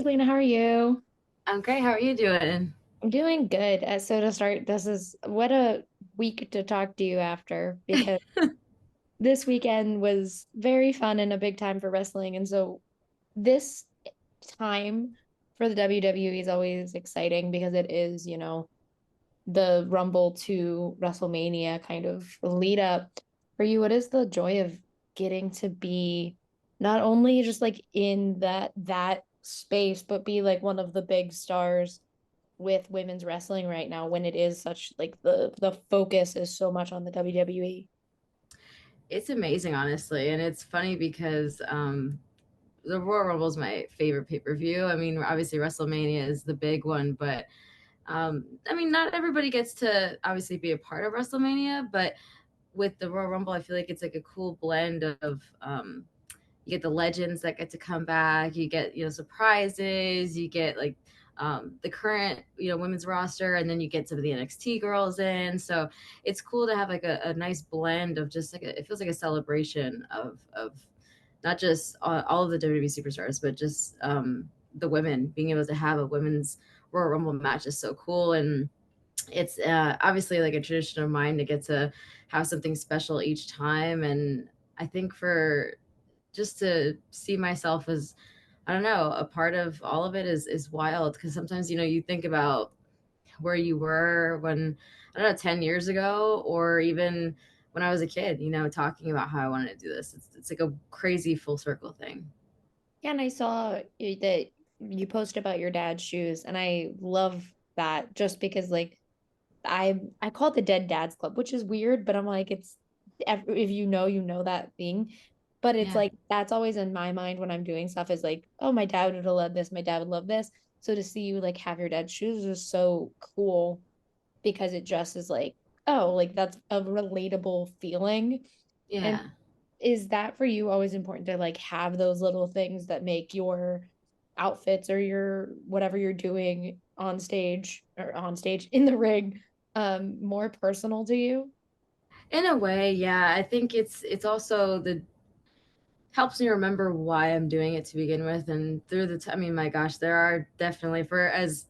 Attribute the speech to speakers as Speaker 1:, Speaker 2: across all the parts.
Speaker 1: Zelina, how are you?
Speaker 2: I'm great. How are you doing?
Speaker 1: I'm doing good. So to start, this is what a week to talk to you after because this weekend was very fun and a big time for wrestling. And so this time for the WWE is always exciting because it is, the Rumble to WrestleMania kind of lead up. For you, what is the joy of getting to be not only just like in that space, but be like one of the big stars with women's wrestling right now when it is such like the focus is so much on the WWE.
Speaker 2: It's amazing, honestly, and it's funny because the Royal Rumble is my favorite pay per view. I mean, obviously WrestleMania is the big one, but I mean, not everybody gets to obviously be a part of WrestleMania, but with the Royal Rumble, I feel like it's like a cool blend of you get the legends that get to come back, you get surprises, you get like the current women's roster, and then you get some of the NXT girls in. So it's cool to have like a nice blend of just like it feels like a celebration of not just all of the WWE superstars, but just the women being able to have a women's Royal Rumble match is so cool. And it's obviously like a tradition of mine to get to have something special each time. And I think for just to see myself as, I don't know, a part of all of it is wild, because sometimes you think about where you were when, I don't know, 10 years ago, or even when I was a kid, talking about how I wanted to do this. It's like a crazy full circle thing.
Speaker 1: Yeah, and I saw that you posted about your dad's shoes, and I love that just because like I call it the Dead Dads Club, which is weird, but I'm like if you know, you know that thing. But it's
Speaker 2: Yeah.
Speaker 1: like that's always in my mind when I'm doing stuff is like, oh, my dad would have loved this, my dad would love this. So to see you like have your dad's shoes is so cool because it just is like, oh, like that's a relatable feeling. And
Speaker 2: Yeah.
Speaker 1: is that for you always important to like have those little things that make your outfits or your whatever you're doing on stage in the ring more personal to you?
Speaker 2: In a way, yeah. I think it's also the helps me remember why I'm doing it to begin with. And through I mean, my gosh, there are definitely, for as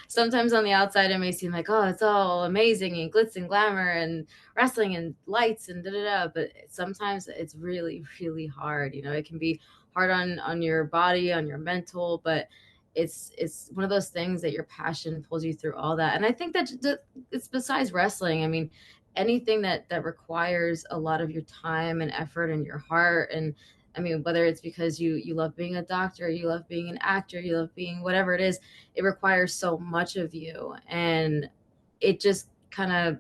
Speaker 2: sometimes on the outside, it may seem like, oh, it's all amazing and glitz and glamour and wrestling and lights and da da da. But sometimes it's really, really hard. It can be hard on your body, on your mental, but it's one of those things that your passion pulls you through all that. And I think that it's besides wrestling. I mean, anything that requires a lot of your time and effort and your heart. And I mean, whether it's because you love being a doctor, you love being an actor, you love being whatever it is, it requires so much of you. And it just kind of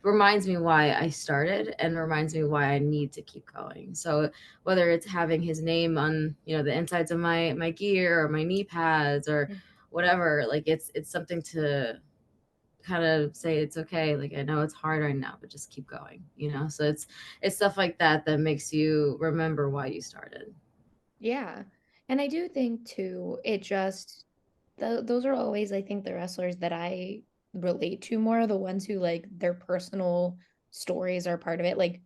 Speaker 2: reminds me why I started and reminds me why I need to keep going. So whether it's having his name on, the insides of my gear or my knee pads or whatever, like it's something to kind of say it's okay, like I know it's hard right now, but just keep going. So it's stuff like that that makes you remember why you started.
Speaker 1: Yeah. And I do think too, it just those are always, I think, the wrestlers that I relate to more, the ones who like their personal stories are part of it. Like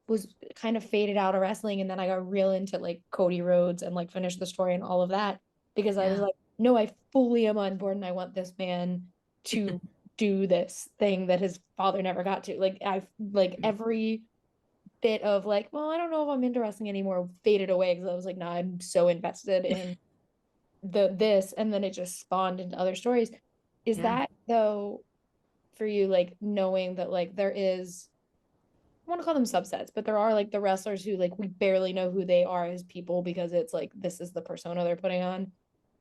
Speaker 1: was kind of faded out of wrestling and then I got real into like Cody Rhodes and like finished the story and all of that because I was
Speaker 2: Yeah.
Speaker 1: like, no, I fully am on board and I want this man to do this thing that his father never got to. Like I like every bit of like, well, I don't know if I'm into wrestling anymore faded away because I was like, nah, I'm so invested in this and then it just spawned into other stories. Is
Speaker 2: Yeah.
Speaker 1: that though for you like knowing that like there is I want to call them subsets, but there are like the wrestlers who like we barely know who they are as people because it's like this is the persona they're putting on.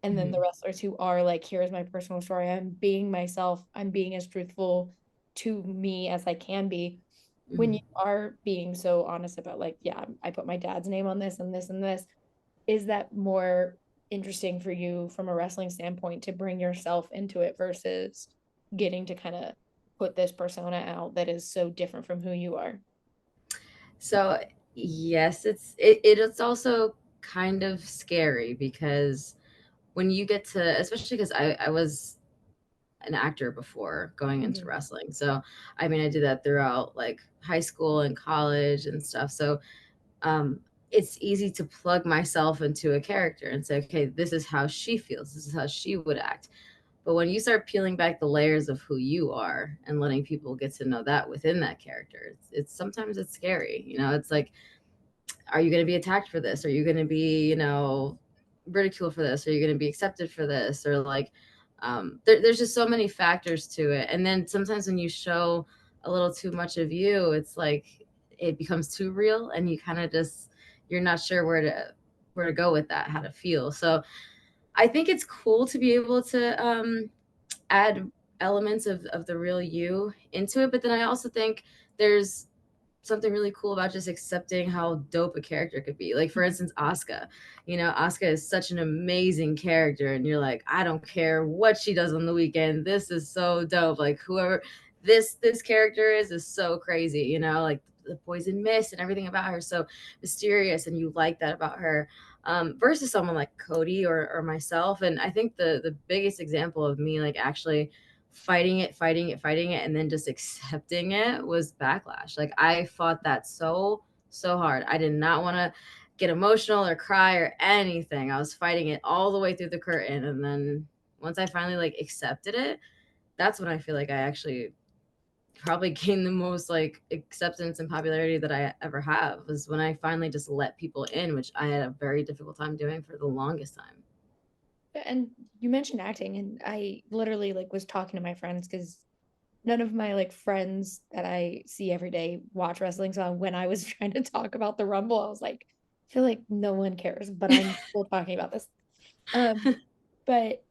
Speaker 1: And then the
Speaker 2: Hmm.
Speaker 1: wrestlers who are like, here's my personal story. I'm being myself. I'm being as truthful to me as I can be. When you
Speaker 2: Hmm.
Speaker 1: are being so honest about like, yeah, I put my dad's name on this and this and this, is that more interesting for you from a wrestling standpoint to bring yourself into it versus getting to kind of put this persona out that is so different from who you are?
Speaker 2: So yes, it's also kind of scary, because when you get to, especially because I was an actor before going into
Speaker 1: Mhm.
Speaker 2: wrestling. So I mean, I did that throughout like high school and college and stuff. So it's easy to plug myself into a character and say, okay, this is how she feels, this is how she would act. But when you start peeling back the layers of who you are and letting people get to know that within that character, it's sometimes it's scary. You know, it's like, are you going to be attacked for this? Are you going to be, ridiculed for this? Are you going to be accepted for this? Or like, there's just so many factors to it. And then sometimes when you show a little too much of you, it's like it becomes too real, and you kind of just you're not sure where to go with that, how to feel. So I think it's cool to be able to add elements of the real you into it. But then I also think there's something really cool about just accepting how dope a character could be. Like for instance, Asuka. Asuka is such an amazing character, and you're like, I don't care what she does on the weekend. This is so dope. Like whoever this character is so crazy. Like the poison mist and everything about her so mysterious, and you like that about her. Versus someone like Cody or myself. And I think the biggest example of me like actually fighting it, and then just accepting it was Backlash. Like I fought that so hard. I did not want to get emotional or cry or anything. I was fighting it all the way through the curtain, and then once I finally like accepted it, that's when I feel like I actually probably gained the most like acceptance and popularity that I ever have, was when I finally just let people in, which I had a very difficult time doing for the longest time.
Speaker 1: And you mentioned acting, and I literally like was talking to my friends because none of my like friends that I see every day watch wrestling. So when I was trying to talk about the Rumble, I was like, I feel like no one cares, but I'm still talking about this. Um, but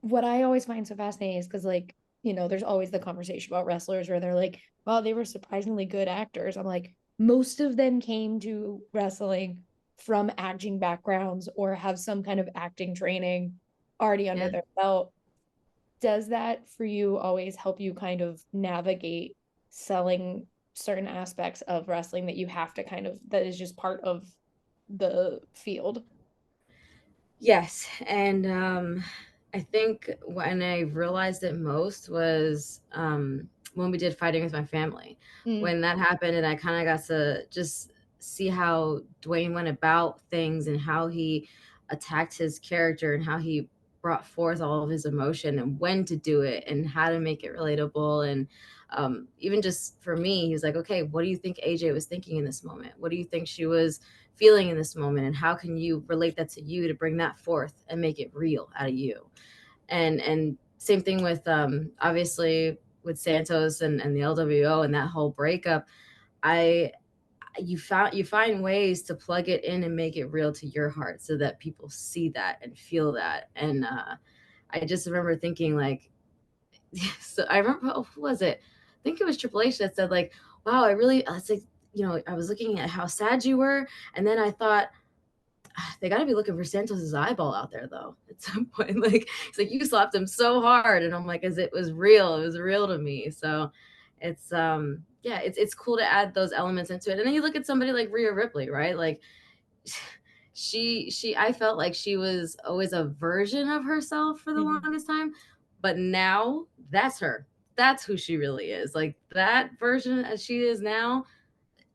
Speaker 1: what I always find so fascinating is because like, there's always the conversation about wrestlers where they're like, well, they were surprisingly good actors. I'm like, most of them came to wrestling from acting backgrounds or have some kind of acting training already under
Speaker 2: Yeah.
Speaker 1: their belt. Does that for you always help you kind of navigate selling certain aspects of wrestling that you have to kind of that is just part of the field?
Speaker 2: Yes, and I think when I realized it most was when we did Fighting with My Family.
Speaker 1: Mm,
Speaker 2: When that happened, and I kind of got to just see how Dwayne went about things, and how he attacked his character, and how he brought forth all of his emotion, and when to do it, and how to make it relatable. And even just for me, he was like, okay, what do you think AJ was thinking in this moment? What do you think she was feeling in this moment, and how can you relate that to you to bring that forth and make it real out of you? And same thing with obviously with Santos and the LWO and that whole breakup. I you find ways to plug it in and make it real to your heart, so that people see that and feel that. And I just remember thinking like, so I remember, oh, who was it? I think it was Triple H that said like, wow, I really, it's like, I was looking at how sad you were, and then I thought, they got to be looking for Santos's eyeball out there though at some point. Like it's like you slapped him so hard, and I'm like, as it was real, it was real to me. So it's yeah, it's cool to add those elements into it. And then you look at somebody like Rhea Ripley, right? Like she I felt like she was always a version of herself for the
Speaker 1: mhm.
Speaker 2: longest time, but now that's her. That's who she really is. Like that version as she is now,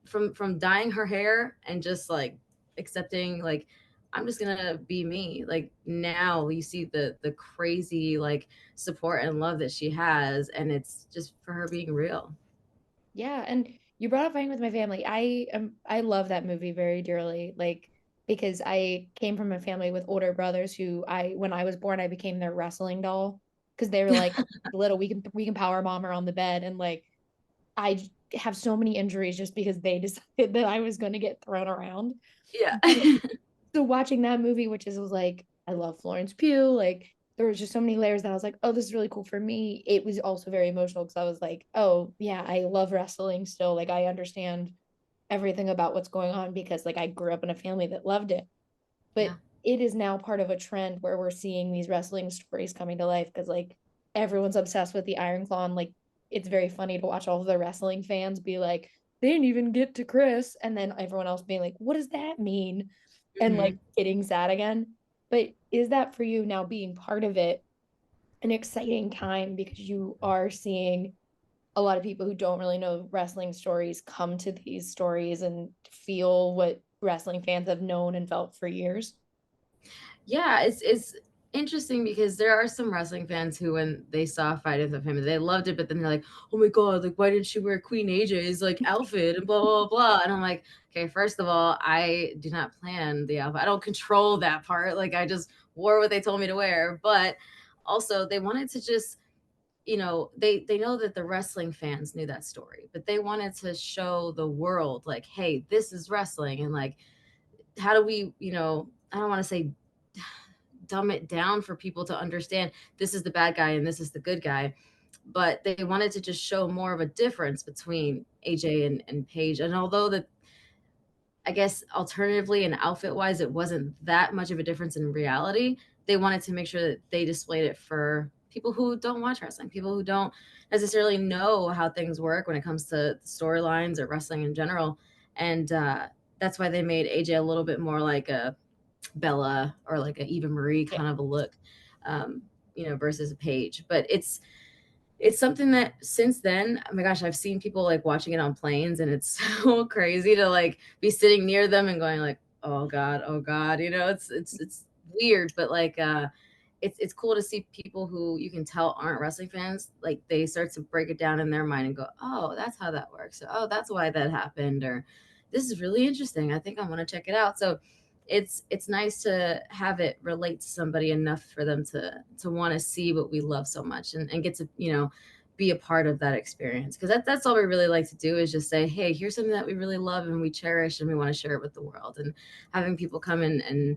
Speaker 2: from dyeing her hair and just like accepting like, I'm just gonna be me. Like now you see the crazy like support and love that she has, and it's just for her being real.
Speaker 1: Yeah, and you brought up Fighting with My Family. I love that movie very dearly, like because I came from a family with older brothers who I when I was born I became their wrestling doll because they were like little we can power bomb her on the bed and like I have so many injuries just because they decided that I was going to get thrown around.
Speaker 2: Yeah.
Speaker 1: But so watching that movie, which is was like, I love Florence Pugh, like there was just so many layers that I was like, oh, this is really cool for me. It was also very emotional because I was like, oh yeah, I love wrestling still. Like I understand everything about what's going on because like I grew up in a family that loved it. But
Speaker 2: Yeah.
Speaker 1: it is now part of a trend where we're seeing these wrestling stories coming to life because like everyone's obsessed with the Iron Claw and like it's very funny to watch all of the wrestling fans be like, they didn't even get to Chris, and then everyone else being like, what does that mean? And like
Speaker 2: Hmm.
Speaker 1: getting sad again. But is that for you now being part of it an exciting time because you are seeing a lot of people who don't really know wrestling stories come to these stories and feel what wrestling fans have known and felt for years.
Speaker 2: Yeah, it's interesting because there are some wrestling fans who, when they saw Fight of the Family, they loved it, but then they're like, "Oh my god, like why didn't she wear Queen AJ's like outfit and blah blah blah?" And I'm like, okay, first of all, I do not plan the outfit. I don't control that part. Like I just wore what they told me to wear. But also, they wanted to just, they know that the wrestling fans knew that story, but they wanted to show the world like, hey, this is wrestling, and like, how do we, I don't want to say dumb it down for people to understand this is the bad guy and this is the good guy, but they wanted to just show more of a difference between AJ and Paige. And although that, I guess alternatively and outfit wise, it wasn't that much of a difference in reality, they wanted to make sure that they displayed it for people who don't watch wrestling, people who don't necessarily know how things work when it comes to storylines or wrestling in general. And that's why they made AJ a little bit more like a Bella or like a Eva Marie
Speaker 1: Yeah.
Speaker 2: kind of a look, um, versus a Paige. But it's something that since then, oh my gosh, I've seen people like watching it on planes, and it's so crazy to like be sitting near them and going like, oh God, it's weird, but like it's cool to see people who you can tell aren't wrestling fans, like they start to break it down in their mind and go, oh, that's how that works. Oh, that's why that happened, or this is really interesting. I think I want to check it out. So it's nice to have it relate to somebody enough for them to want to see what we love so much, and get to, be a part of that experience, because that's all we really like to do, is just say, hey, here's something that we really love and we cherish and we want to share it with the world. And having people come in and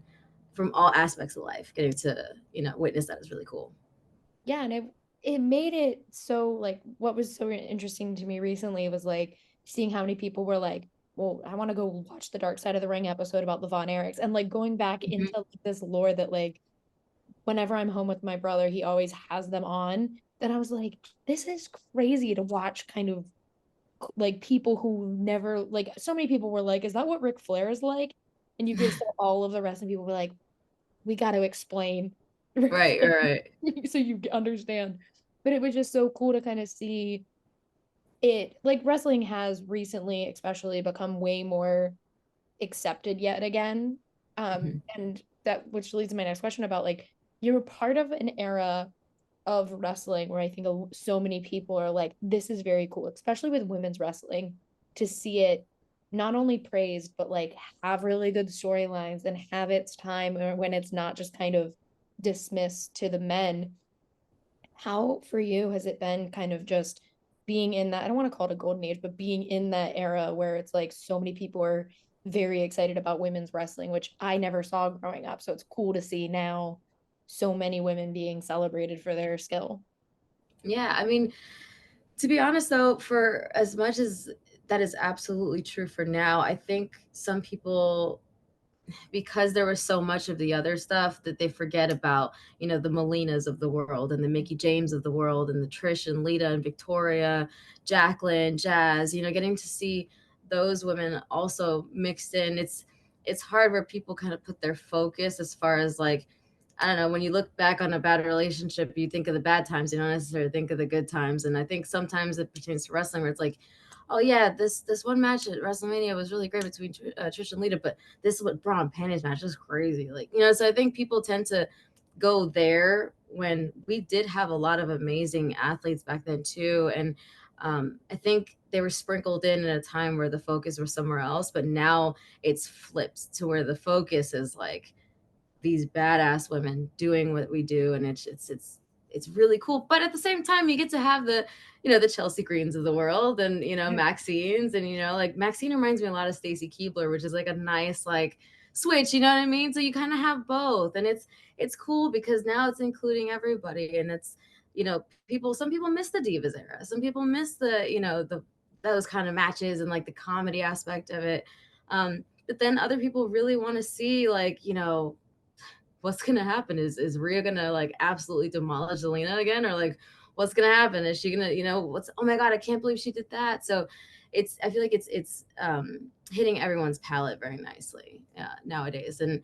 Speaker 2: from all aspects of life getting to, witness that is really cool.
Speaker 1: Yeah, and it made it so like what was so interesting to me recently was like seeing how many people were like, well, I want to go watch the Dark Side of the Ring episode about the Von Erichs, and like going back into
Speaker 2: Mhm.
Speaker 1: like, this lore that like whenever I'm home with my brother, he always has them on. Then I was like, this is crazy to watch kind of like people who never like so many people were like, is that what Ric Flair is like? And you could tell all of the rest of people were like, we got to explain Ric
Speaker 2: Right,
Speaker 1: Flair
Speaker 2: right.
Speaker 1: so you understand. But it was just so cool to kind of see it. Like wrestling has recently, especially, become way more accepted yet again.
Speaker 2: Mhm.
Speaker 1: And that which leads to my next question about like you're part of an era of wrestling where I think so many people are like, this is very cool, especially with women's wrestling, to see it not only praised, but like have really good storylines and have its time or when it's not just kind of dismissed to the men. How for you has it been kind of just being in that, I don't want to call it a golden age, but being in that era where it's like so many people are very excited about women's wrestling, which I never saw growing up. So it's cool to see now so many women being celebrated for their skill.
Speaker 2: Yeah, I mean, to be honest though, for as much as that is absolutely true for now, I think some people, because there was so much of the other stuff, that they forget about, the Melinas of the world and the Mickey James of the world and the Trish and Lita and Victoria, Jacqueline, Jazz, getting to see those women also mixed in. It's hard where people kind of put their focus as far as like, I don't know, when you look back on a bad relationship, you think of the bad times, you don't necessarily think of the good times. And I think sometimes it pertains to wrestling where it's like, oh yeah, this one match at WrestleMania was really great between Trish and Lita, but this is what Braun Panties match is crazy. Like, so I think people tend to go there when we did have a lot of amazing athletes back then too. And I think they were sprinkled in at a time where the focus was somewhere else, but now it's flipped to where the focus is like these badass women doing what we do, and it's really cool. But at the same time, you get to have the, the Chelsea Greens of the world, and
Speaker 1: Yeah.
Speaker 2: Maxine's, and like Maxine reminds me a lot of Stacy Keebler, which is like a nice like switch, you know what I mean? So you kind of have both, and it's cool because now it's including everybody, and it's, some people miss the Divas era, some people miss the, the those kind of matches and like the comedy aspect of it. But then other people really want to see like, what's gonna happen? Is Rhea gonna like absolutely demolish Zelina again, or like what's gonna happen? Is she gonna, what's, oh my god, I can't believe she did that. So I feel like it's hitting everyone's palate very nicely nowadays. And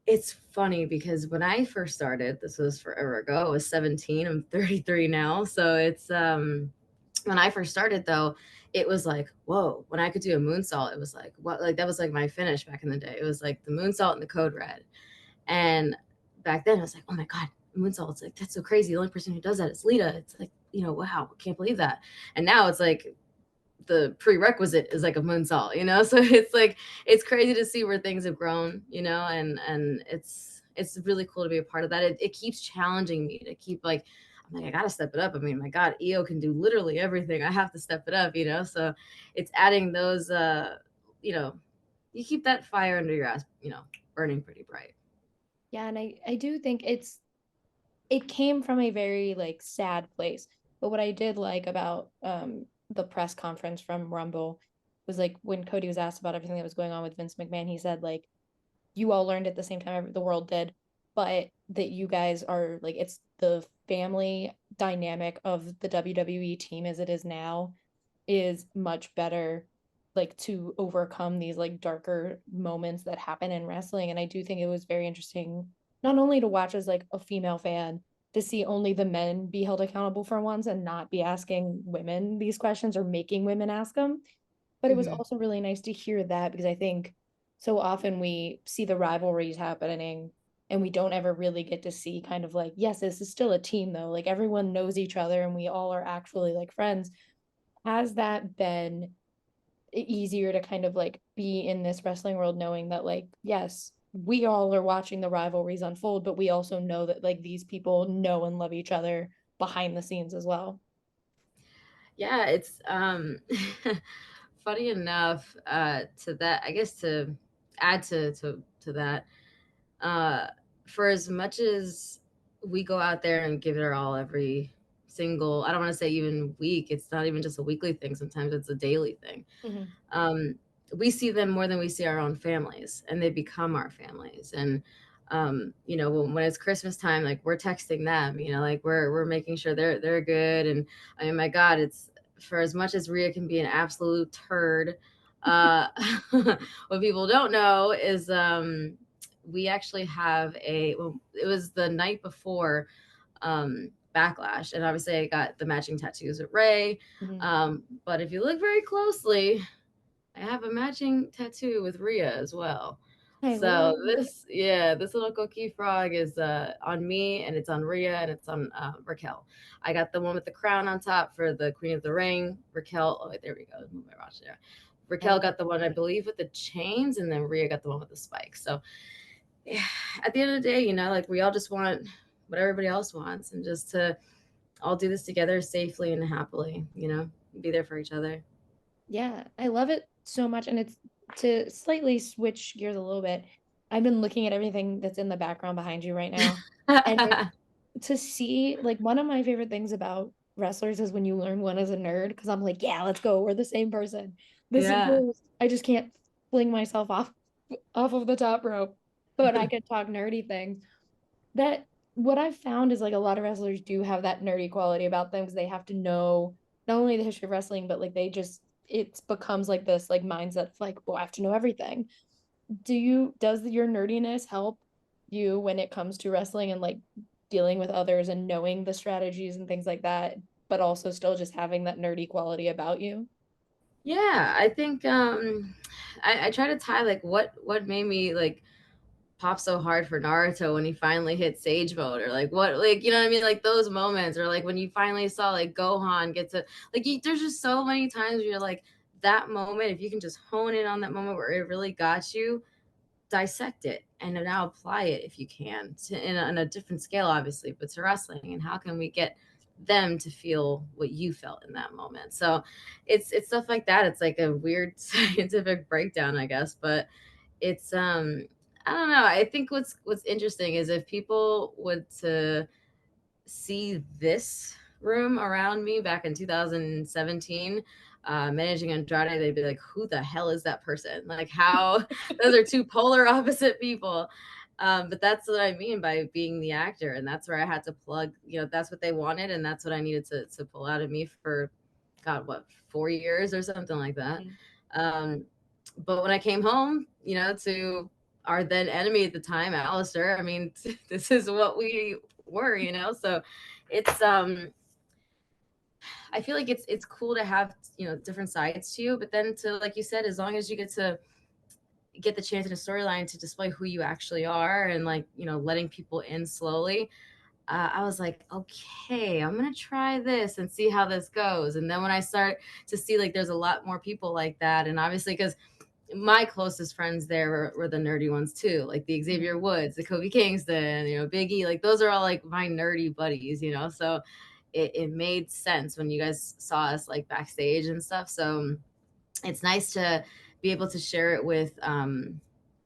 Speaker 2: it's funny because when I first started, this was forever ago, I was 17. I'm 33 now. So it's When I first started though, it was like, whoa, when I could do a moonsault, it was like, what, like that was like my finish back in the day. It was like the moonsault and the code red. And back then I was like, oh my God, moonsault. It's like, that's so crazy. The only person who does that is Lita. It's like, wow, I can't believe that. And now it's like the prerequisite is like a moonsault, So it's like, it's crazy to see where things have grown, and it's really cool to be a part of that. It keeps challenging me to keep like, I'm like, I gotta step it up. I mean, my God, EO can do literally everything. I have to step it up, So it's adding those, you know, you keep that fire under your ass, burning pretty bright.
Speaker 1: Yeah, and I do think it came from a very like sad place. But what I did like about the press conference from Rumble was like when Cody was asked about everything that was going on with Vince McMahon, he said like you all learned at the same time the world did, but that you guys are like it's the family dynamic of the WWE team as it is now is much better like to overcome these like darker moments that happen in wrestling. And I do think it was very interesting not only to watch as like a female fan to see only the men be held accountable for once and not be asking women these questions or making women ask them, but it was
Speaker 2: Mm-hmm.
Speaker 1: also really nice to hear that because I think so often we see the rivalries happening and we don't ever really get to see kind of like, yes, this is still a team though. Like everyone knows each other and we all are actually like friends. Has that been easier to kind of like be in this wrestling world knowing that like, yes, we all are watching the rivalries unfold, but we also know that like these people know and love each other behind the scenes as well.
Speaker 2: Yeah, it's funny enough, to that, I guess, to add to that, uh for as much as we go out there and give it our all every single, I don't want to say even week, it's not even just a weekly thing, sometimes it's a daily thing.
Speaker 1: Mm-hmm.
Speaker 2: um, we see them more than we see our own families, and they become our families. And when it's Christmas time, like we're texting them, like we're making sure they're good. And I mean, my God, it's, for as much as Rhea can be an absolute turd, uh, what people don't know is, we actually have well, it was the night before Backlash, and obviously I got the matching tattoos with Ray.
Speaker 1: Mm-hmm.
Speaker 2: But if you look very closely, I have a matching tattoo with Rhea as well.
Speaker 1: I
Speaker 2: So
Speaker 1: love
Speaker 2: this little cookie frog is on me, and it's on Rhea, and it's on Raquel. I got the one with the crown on top for the Queen of the Ring. Raquel, oh wait, there we go. Move my watch there. Raquel
Speaker 1: I
Speaker 2: got the one, I believe, with the chains, and then Rhea got the one with the spikes. So yeah, at the end of the day, like we all just want what everybody else wants, and just to all do this together safely and happily. Be there for each other.
Speaker 1: Yeah, I love it so much. And it's to slightly switch gears a little bit. I've been looking at everything that's in the background behind you right now. And it, to see, like, one of my favorite things about wrestlers is when you learn one is a nerd, because I'm like, yeah, let's go. We're the same person. This is
Speaker 2: Yeah.
Speaker 1: cool. I just can't fling myself off of the top rope, but I could talk nerdy things. That what I've found is like a lot of wrestlers do have that nerdy quality about them because they have to know not only the history of wrestling, but like they just it becomes like this like mindset of like, well, I have to know everything. Does your nerdiness help you when it comes to wrestling and like dealing with others and knowing the strategies and things like that, but also still just having that nerdy quality about you?
Speaker 2: Yeah, I think, I try to tie like what made me like pop so hard for Naruto when he finally hit Sage Mode, or like what, like, what I mean, like those moments, or like when you finally saw like Gohan get to like, there's just so many times where you're like, that moment, if you can just hone in on that moment where it really got you, dissect it and now apply it if you can in a different scale, obviously, but to wrestling, and how can we get them to feel what you felt in that moment. So it's stuff like that. It's like a weird scientific breakdown, I guess, but it's, I don't know, I think what's interesting is if people would to see this room around me back in 2017, managing Andrade, they'd be like, who the hell is that person? Like, how those are two polar opposite people. But that's what I mean by being the actor. And that's where I had to plug, that's what they wanted. And that's what I needed to pull out of me for, God, what, 4 years or something like that.
Speaker 1: Mhm.
Speaker 2: But when I came home, to our then enemy at the time, Alistair, I mean, this is what we were. So it's, I feel like it's cool to have, you know, different sides to you, but then to, like you said, as long as you get to get the chance in a storyline to display who you actually are, and like, you know, letting people in slowly, I was like, okay, I'm gonna try this and see how this goes. And then when I start to see like there's a lot more people like that, and obviously because my closest friends there were the nerdy ones too, like the Xavier Woods, the Kobe Kingston, you know, Biggie, like those are all like my nerdy buddies, you know. So it made sense when you guys saw us like backstage and stuff. So it's nice to be able to share it with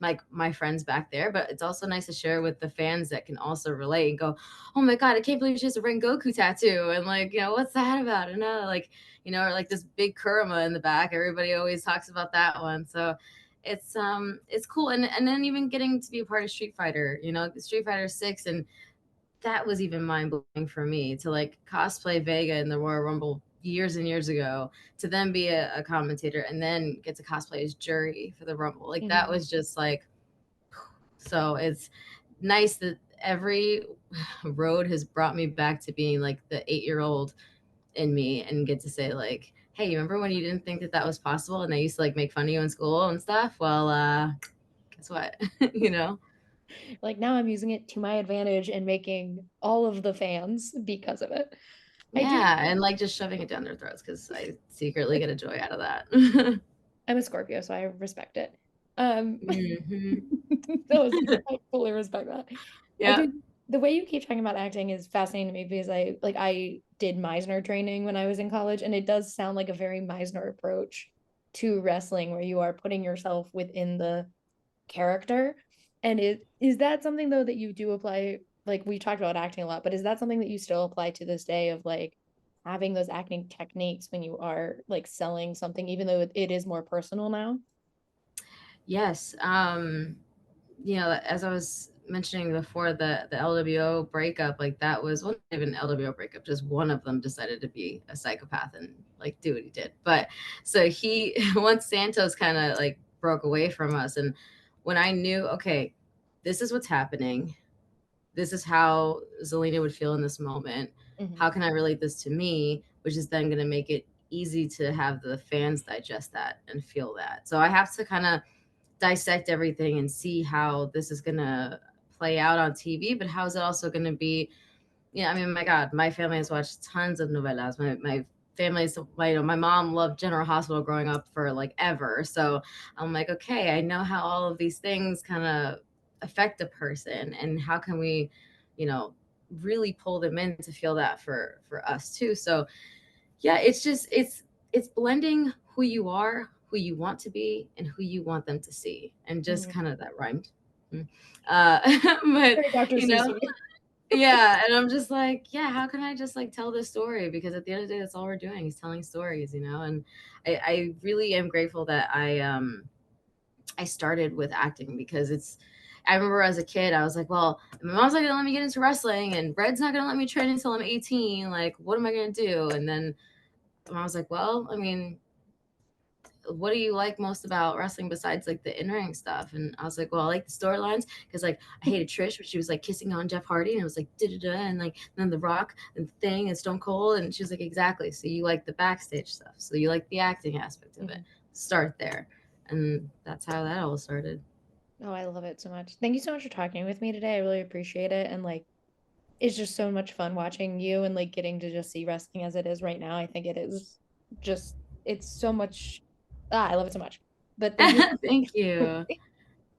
Speaker 2: like my friends back there, but it's also nice to share with the fans that can also relate and go, oh my god, I can't believe she has a Rengoku tattoo, and like, you know, what's that about? And like, you know, or like this big Kurama in the back, everybody always talks about that one. So it's cool. And then even getting to be a part of Street Fighter, you know, Street Fighter 6, and that was even mind blowing for me to like cosplay Vega in the Royal Rumble years and years ago, to then be a commentator and then get to cosplay as Jury for the Rumble. Like that
Speaker 1: Mhm.
Speaker 2: was just like, so it's nice that every road has brought me back to being like the 8-year-old in me, and get to say like, hey, you remember when you didn't think that that was possible and they used to like make fun of you in school and stuff? Well, guess what? You know.
Speaker 1: Like now I'm using it to my advantage and making all of the fans because of it. I do
Speaker 2: Yeah, and like just shoving it down their throats because I secretly get a joy out of that.
Speaker 1: I'm a Scorpio, so I respect it. Um,
Speaker 2: Hmm.
Speaker 1: so I fully respect that. I
Speaker 2: Yeah.
Speaker 1: do the way you keep talking about acting is fascinating to me because I did Meisner training when I was in college, and it does sound like a very Meisner approach to wrestling where you are putting yourself within the character. And is that something though that you do apply? Like we talked about acting a lot, but is that something that you still apply to this day of like having those acting techniques when you are like selling something, even though it is more personal now?
Speaker 2: Yes. You know, as I was mentioning before, the LWO breakup, like that was, well, not even LWO breakup, just one of them decided to be a psychopath and like do what he did. But so he once Santos kind of like broke away from us, and when I knew, okay, this is what's happening, this is how Zelina would feel in this moment.
Speaker 1: Mhm.
Speaker 2: How can I relate this to me? Which is then going to make it easy to have the fans digest that and feel that. So I have to kind of dissect everything and see how this is going to play out on TV, but how is it also going to be? Yeah, I mean, my God, my family has watched tons of novelas. My family's, my, you know, my mom loved General Hospital growing up for like ever. So I'm like, okay, I know how all of these things kind of affect a person, and how can we, you know, really pull them in to feel that for us too. So yeah, it's just it's blending who you are, who you want to be, and who you want them to see, and just
Speaker 1: Mhm.
Speaker 2: kind of that rhymed. But
Speaker 1: Very Dr.
Speaker 2: you know,
Speaker 1: Seuss of you.
Speaker 2: yeah, and I'm just like, yeah, how can I just like tell this story? Because at the end of the day, that's all we're doing is telling stories, you know. And I really am grateful that I started with acting, because it's, I remember as a kid, I was like, well, my mom's not gonna let me get into wrestling, and Red's not gonna let me train until I'm 18. Like, what am I gonna do? And then I was like, well, I mean, what do you like most about wrestling besides like the in-ring stuff? And I was like, well, I like the storylines, because like I hated Trish, but she was like kissing on Jeff Hardy, and it was like da da da, and like then The Rock and Thing and Stone Cold, and she was like, exactly. So you like the backstage stuff, so you like the acting aspect of it.
Speaker 1: Mhm.
Speaker 2: Start there, and that's how that all started.
Speaker 1: Oh, I love it so much. Thank you so much for talking with me today. I really appreciate it. And like, it's just so much fun watching you and like getting to just see wrestling as it is right now. I think it is just, it's so much. I love it so much. But thank you.
Speaker 2: Thank you.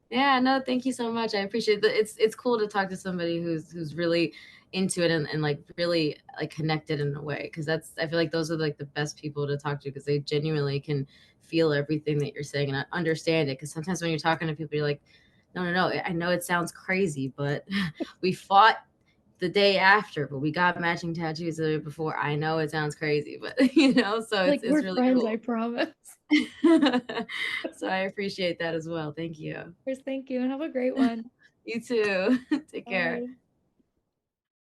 Speaker 2: Yeah, no, thank you so much. I appreciate that. It's cool to talk to somebody who's really into it, and like really like connected in a way, because that's, I feel like those are like the best people to talk to, because they genuinely can feel everything that you're saying and understand it. Because sometimes when you're talking to people, you're like, no, no, no, I know it sounds crazy, but we fought the day after, but we got matching tattoos the day before. I know it sounds crazy, but you know, so
Speaker 1: Like,
Speaker 2: it's
Speaker 1: we're
Speaker 2: really
Speaker 1: friends, I
Speaker 2: cool.
Speaker 1: promise.
Speaker 2: So I appreciate that as well. Thank you.
Speaker 1: First, thank you and have a great one.
Speaker 2: You too. Take care.
Speaker 1: Bye.